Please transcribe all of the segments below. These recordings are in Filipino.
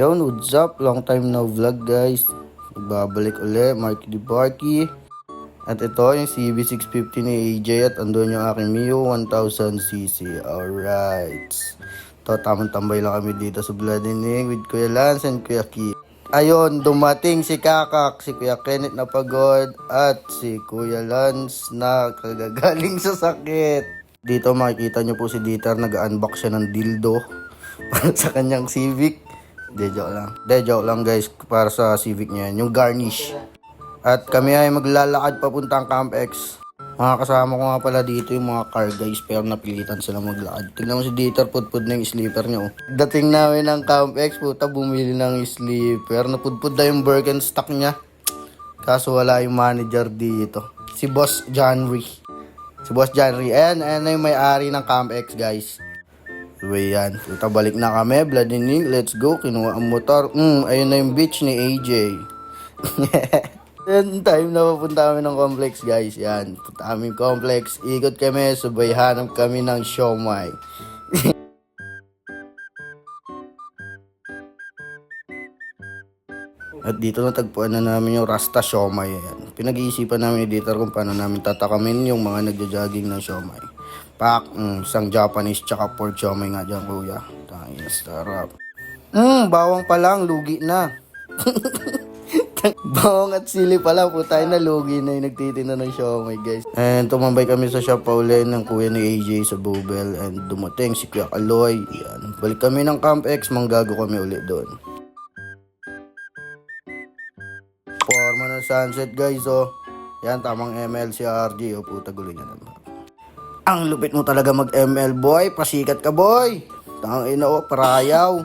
Yun, what's up? Long time no vlog guys. Babalik ulit, Marky the Barky. At ito yung CB650 ni AJ at andun yung aking Mio 1000cc. Alright. Ito, tamang tambay lang kami dito sa Bladinig with Kuya Lance and Kuya Ki. Ayun, dumating si Kakak, si Kuya Kenneth na pagod at si Kuya Lance na kagagaling sa sakit. Dito makikita nyo po si Dieter, nag-unbox siya ng dildo para sa kanyang Civic. Joke lang guys, para sa Civic niya yan, yung garnish. At kami ay maglalakad papuntang Camp X. Mga kasama ko nga pala dito yung mga car guys, pero napilitan sila maglakad. Tignan mo si Dieter, pudpud na yung sleeper niya. Oh. Dating namin ng Camp X, puta, bumili ng sleeper. Napudpud na yung Birkenstock niya. Kaso wala yung manager dito. Si Boss Janry. Ayan na yung may-ari ng Camp X guys. So yan, puta, balik na kami, Bladinig, let's go. Kinuha ang motor. Ayun na yung beach ni AJ. Then time na papunta kami ng complex guys. Yan, punta kami complex. Ikot kami, sabay hanap kami ng siomai. At dito natagpuan na namin yung Rasta siomai. Yan. Pinag-iisipan namin ni Dieter kung paano namin tatakamin yung mga nagja-jogging ng siomai. Pak, isang Japanese tsaka pork siomai nga dyan kuya. Tangina, sarap. Bawang pa lang, lugi na. Bawang at sili pala po tayo na lugi na yung nagtitinda ng siomai guys. And tumambay kami sa shop pa uli ng kuya ni AJ sa Bubel. And dumating si Kuya Aloy. Yan. Balik kami ng Camp X, manggago kami ulit doon. Forma ng sunset guys oh. Yan, tamang ML si RJ. O puta, gulo niya naman. Ang lupit mo talaga mag ML boy. Pasikat ka boy. Tangina oh, parayaw.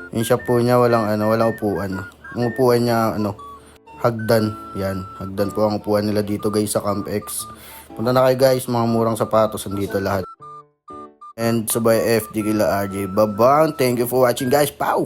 Yung shop po niya walang upuan. Ang upuan niya hagdan. Yan, hagdan po ang upuan nila dito guys sa Camp X. Punta na kayo guys, mga murang sapatos andito lahat. And sabay FD kila RJ. Babang, thank you for watching guys. Pow!